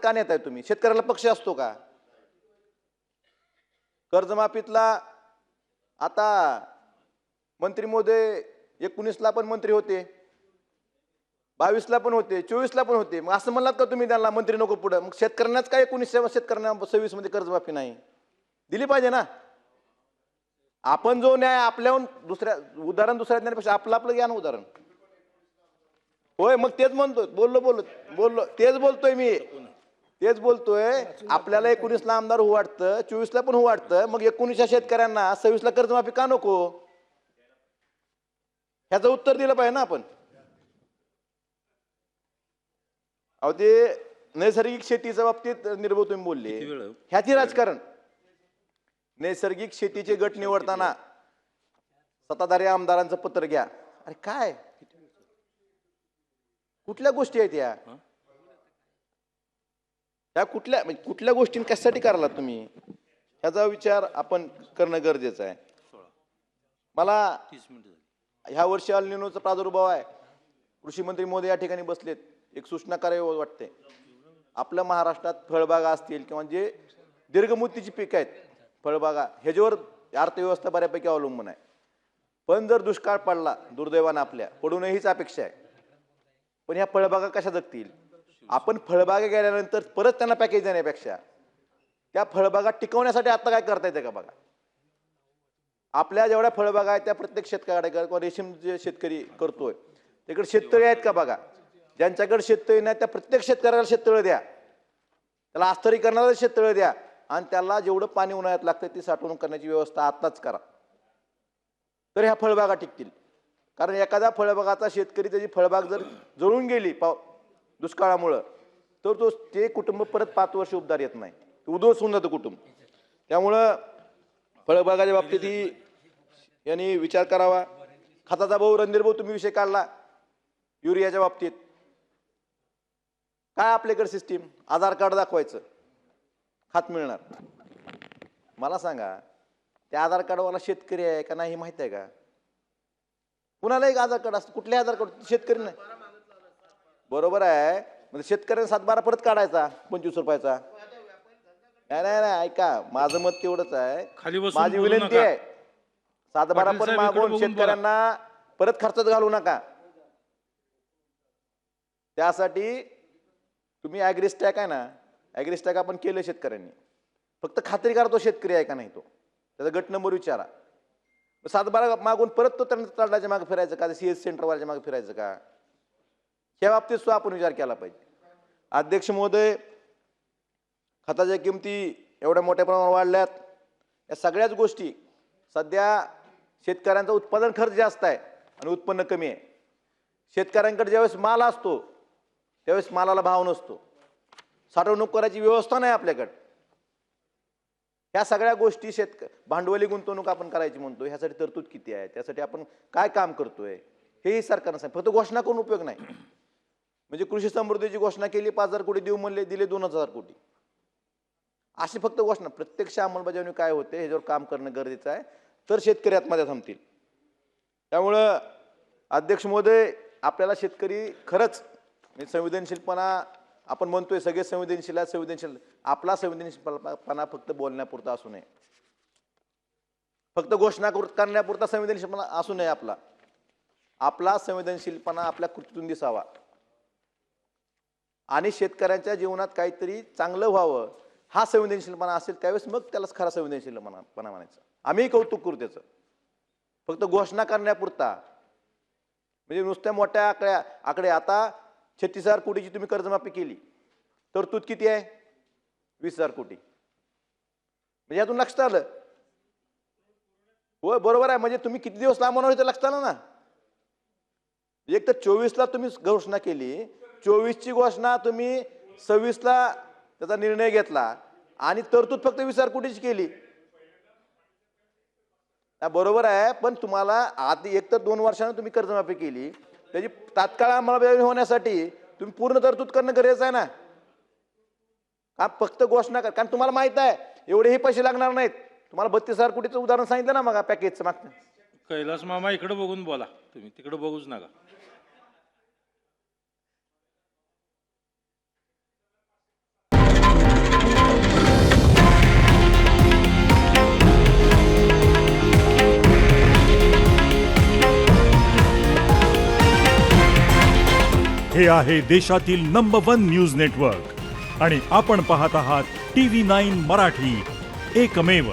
का नेताय तुम्ही? शेतकऱ्याला पक्ष असतो का? कर्जमाफीतला आता मंत्री महोदय 19ला पण मंत्री होते, 22ला पण होते, 24ला पण होते. मग असं म्हणलात का तुम्ही त्यांना मंत्री नको पुढे? मग शेतकऱ्यांनाच काय 19 शेतकऱ्यांना 26 मध्ये कर्जमाफी नाही दिली पाहिजे ना? आपण जो न्याय आपल्याहून दुसऱ्या देण्यापेक्षा आपलं आपलं घ्या ना उदाहरण. होय, मग तेच म्हणतो, बोललो तेच बोलतोय मी, तेच बोलतोय. आपल्याला 19ला आमदार होऊ वाटतं, 24ला पण होऊ वाटतं, मग 19च्या शेतकऱ्यांना 26ला कर्जमाफी का नको? ह्याचं उत्तर दिलं पाहिजे ना आपण. अहो ते नैसर्गिक शेतीच्या बाबतीत निर्भय तुम्ही बोलले, ह्याची राजकारण. नैसर्गिक शेतीचे गट निवडताना सत्ताधारी आमदारांचं पत्र घ्या. अरे काय कुठल्या गोष्टी आहेत या? त्या कुठल्या गोष्टी कशासाठी करायला तुम्ही? ह्याचा विचार आपण करणं गरजेचं आहे. मला ह्या वर्षी अल निनोचा प्रादुर्भाव आहे. कृषी मंत्री महोदय या ठिकाणी बसलेत. एक सूचना करावी वाटते. आपल्या महाराष्ट्रात फळबागा असतील किंवा जे दीर्घमुदतीची पीक आहेत, फळबागा, ह्याच्यावर अर्थव्यवस्था बऱ्यापैकी अवलंबून आहे. पण जर दुष्काळ पडला, दुर्दैवानं आपल्या पडू नये हीच अपेक्षा आहे, पण ह्या फळबागा कशा जगतील? आपण फळबागा गेल्यानंतर परत त्यांना पॅकेज देण्यापेक्षा त्या फळबागा टिकवण्यासाठी आता काय करता येते का बघा. आपल्या जेवढ्या फळबागा आहेत त्या प्रत्येक शेतकऱ्याकडे किंवा रेशीम जे शेतकरी करतोय तिकडे शेततळे आहेत का बघा. ज्यांच्याकडे शेततळे नाही त्या प्रत्येक शेतकऱ्याला शेततळे द्या, त्याला आस्तरीकरणाला शेततळे द्या आणि त्याला जेवढं पाणी उन्हाळ्यात लागतं ती साठवणूक करण्याची व्यवस्था आताच करा, तर ह्या फळबागा टिकतील. कारण एखाद्या फळबागाचा शेतकरी त्याची फळबाग जर जळून गेली दुष्काळामुळं तर ते कुटुंब परत 5 वर्ष उबदार येत नाही, उद्ध्वस्त होऊन जातं कुटुंब. त्यामुळं फळबागाच्या बाबतीत ही यांनी विचार करावा. खताचा भाऊ रणधीर भाऊ तुम्ही विषय काढला युरियाच्या बाबतीत. काय आपल्याकडे सिस्टीम? आधार कार्ड दाखवायचं, खत मिळणार. मला सांगा त्या आधार कार्डवाला शेतकरी आहे का नाही माहित आहे का? कुणाला एक आधार कार्ड असतं, कुठले आधार कार्ड? शेतकरी नाही, बरोबर आहे. म्हणजे शेतकऱ्याने 7-12 परत काढायचा 25 रुपयाचा. नाही, ऐका, माझं मत तेवढंच आहे, माझी विनंती आहे. 7-12 पण मागून शेतकऱ्यांना परत खर्चात घालू नका. त्यासाठी तुम्ही ॲग्रिस्टॅक आहे ना, ॲग्रिस्टॅक आपण केलं शेतकऱ्यांनी, फक्त खात्री करा तो शेतकरी आहे का नाही, तो त्याचा गट नंबर विचारा. 7-12 मागून परत तो त्यांना तळाच्या मागे फिरायचं का? CS सेंटरवाल्याच्या मागे फिरायचं का? ह्या बाबतीत सुद्धा आपण विचार केला पाहिजे. अध्यक्ष महोदय, खताच्या किमती एवढ्या मोठ्या प्रमाणावर वाढल्यात. या सगळ्याच गोष्टी सध्या शेतकऱ्यांचा उत्पादन खर्च जास्त आहे आणि उत्पन्न कमी आहे. शेतकऱ्यांकडे ज्यावेळेस माल असतो त्यावेळेस मालाला भाव नसतो, साठवणूक करायची व्यवस्था नाही आपल्याकडे. ह्या सगळ्या गोष्टी भांडवली गुंतवणूक आपण करायची म्हणतो, ह्यासाठी तरतूद किती आहे, त्यासाठी आपण काय काम करतोय हेही सरकारनं सांग. फक्त घोषणा करून उपयोग नाही. म्हणजे कृषी समृद्धीची घोषणा केली, 5,000 कोटी देऊ म्हणले, दिले 2,000 कोटी. अशी फक्त घोषणा. प्रत्यक्ष अंमलबजावणी काय होते ह्याच्यावर काम करणं गरजेचं आहे, तर शेतकरी आत्महत्या थांबतील. त्यामुळं अध्यक्ष महोदय, आपल्याला शेतकरी खरंच संवेदनशीलपणा आपण म्हणतोय, सगळे संवेदनशील. आपला संवेदनशीलपणा फक्त बोलण्यापुरता असू नये, फक्त घोषणा करण्यापुरता संवेदनशीलपणा असू नये. आपला संवेदनशीलपणा आपल्या कृतीतून दिसावा आणि शेतकऱ्यांच्या जीवनात काहीतरी चांगलं व्हावं हा संवेदनशीलपणा असेल, त्यावेळेस मग त्यालाच खरा संवेदनशीलपणा म्हणायचं. आम्ही कौतुक करू त्याचं. फक्त घोषणा करण्यापुरता म्हणजे नुसत्या मोठ्या आकडे. आता 36,000 कोटीची तुम्ही कर्जमाफी केली, तरतूद किती आहे? 20,000 कोटी. म्हणजे यातून लक्षात आलं. होय, बरोबर आहे. म्हणजे तुम्ही किती दिवस लांब होणार लक्षात आलं ना. एक तर 24ला तुम्ही घोषणा केली, 24ची घोषणा तुम्ही 26ला त्याचा निर्णय घेतला आणि तरतूद फक्त 20,000 कोटीची केली. बरोबर आहे, पण तुम्हाला आधी एक तर 2 वर्षांनी तुम्ही कर्जमाफी केली, त्याची तात्काळ अंमलबजावणी होण्यासाठी तुम्ही पूर्ण तरतूद करणं गरजेचं आहे ना. का फक्त घोषणा कर? कारण तुम्हाला माहित आहे एवढेही पैसे लागणार नाहीत. तुम्हाला 32,000 कोटीचं उदाहरण सांगितलं ना मग पॅकेजचं मागचं. कैलास मामा इकडे बघून बोला, तुम्ही तिकडे बघूच नका. हे आहे देशातील नंबर 1 न्यूज नेटवर्क आणि आपण पाहत आहात TV9 मराठी, एकमेव.